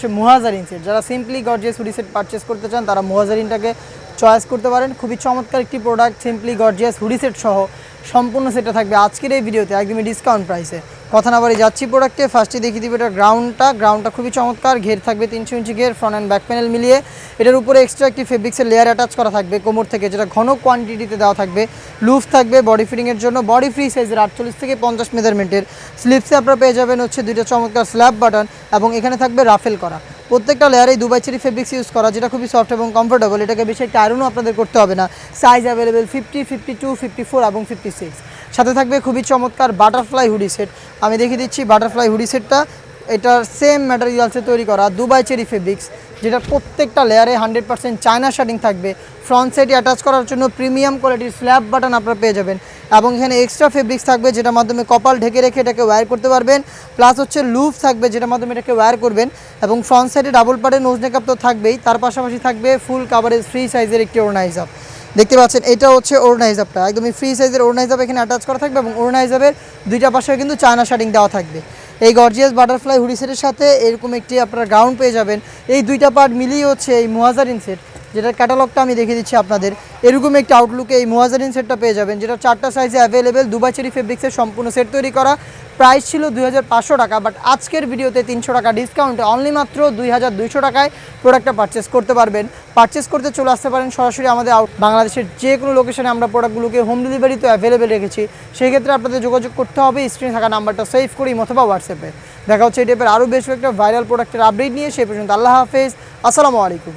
হচ্ছে মুহাজারিন সেট। যারা simply gorgeous hoodie set purchase করতে চান তারা মুহাজারিনটাকে চয়েস করতে পারেন। খুবই চমৎকার একটি product, simply gorgeous hoodie set সহ সম্পূর্ণ সেটটা থাকবে আজকের এই ভিডিওতে একদমই ডিসকাউন্ট প্রাইসে। কথা না বাড়ি যাচ্ছি প্রোডাক্টে, ফার্স্টে দেখিয়ে দিবে এটা গ্রাউন্ডটা খুবই চমৎকার। ঘের থাকবে 300 ইঞ্চি ঘের, ফ্রন্ট অ্যান্ড ব্যাক প্যানেল মিলিয়ে। এটার উপরে এক্সট্রা একটি ফেব্রিক্সের লেয়ার অ্যাটাচ করা থাকবে কোমর থেকে, যেটা ঘন কোয়ান্টিটিতে দেওয়া থাকবে। লুফ থাকবে বডি ফিটিংয়ের জন্য, বডি ফ্রি সাইজের 48 থেকে 50 মেজারমেন্টের। স্লিপসে আপনারা পেয়ে যাবেন হচ্ছে দুইটা চমৎকার স্ল্যাব বাটন এবং এখানে থাকবে রাফেল করা। প্রত্যেকটা লেয়ারে দুবাই চেরি ফেব্রিক্স ইউজ করা, যেটা খুবই সফট এবং কমফোর্টেবল। এটাকে বেশি একটা আয়রনও আপনাদের করতে হবে না। সাইজ অ্যাভেলেবেল 50, 52, 54 এবং 56। সাথে থাকবে খুবই চমৎকার বাটারফ্লাই হুডি সেট। আমি দেখিয়ে দিচ্ছি বাটারফ্লাই হুডি সেটটা। এটার সেম ম্যাটেরিয়ালসে তৈরি করা দুবাই চেরি ফেব্রিক্স, যেটা প্রত্যেকটা লেয়ারে 100% চায়না শার্টিং থাকবে। ফ্রন্ট সাইডে অ্যাটাচ করার জন্য প্রিমিয়াম কোয়ালিটির স্ল্যাব বাটন আপনারা পেয়ে যাবেন এবং এখানে এক্সট্রা ফেব্রিক্স থাকবে, যেটার মাধ্যমে কপাল ঢেকে রেখে এটাকে ওয়্যার করতে পারবেন। প্লাস হচ্ছে লুফ থাকবে, যেটার মাধ্যমে এটাকে ওয়্যার করবেন। এবং ফ্রন্ট সাইডে ডাবল পার্টের নোজ নেকআপ তো থাকবেই, তার পাশাপাশি থাকবে ফুল কাভারেজ ফ্রি সাইজের একটি ওড়না হিজাব। দেখতে পাচ্ছেন এটা হচ্ছে ওড়না হিজাবটা, একদমই ফ্রি সাইজের ওড়না হিজাব এখানে অ্যাটাচ করা থাকবে এবং ওড়না হিজাবের দুইটা পাশে কিন্তু চায়না শার্টিং দেওয়া থাকবে। এই গর্জিয়াস বাটারফ্লাই হুডি সেটের সাথে এরকম একটি আপনারা গ্রাউন্ড পেয়ে যাবেন। এই দুইটা পার্ট মিলিয়ে হচ্ছে এই মুহাজারিন সেট, যেটার ক্যাটালগটা আমি দেখিয়ে দিচ্ছি আপনাদের। এরকম একটি আউটলুকে এই মুহাজারিন সেটটা পেয়ে যাবেন, যেটা 4টা সাইজে অ্যাভেলেবেল। দুবাই চেরি ফেব্রিক্সের সম্পূর্ণ সেট তৈরি করা। প্রাইস ছিল 2500 টাকা, বাট আজকের ভিডিওতে 300 টাকা ডিসকাউন্টে অনলি মাত্র 2200 টাকায় প্রোডাক্টটা পারচেস করতে পারবেন। পারচেস করতে চলে আসতে পারেন সরাসরি আমাদের বাংলাদেশের যে কোনো লোকেশনে আমরা প্রোডাক্টগুলোকে হোম ডেলিভারি তো অ্যাভেলেবেল রেখেছি। সেই ক্ষেত্রে আপনাদের যোগাযোগ করতে হবে স্ক্রিনে থাকা নাম্বারটা সেভ করি অথবা হোয়াটসঅ্যাপে। দেখা হচ্ছে এই টাইপের আরও বেশ একটা ভাইরাল প্রোডাক্টের আপডেট নিয়ে। সেই পর্যন্ত আল্লাহ হাফেজ, আসসালামু আলাইকুম।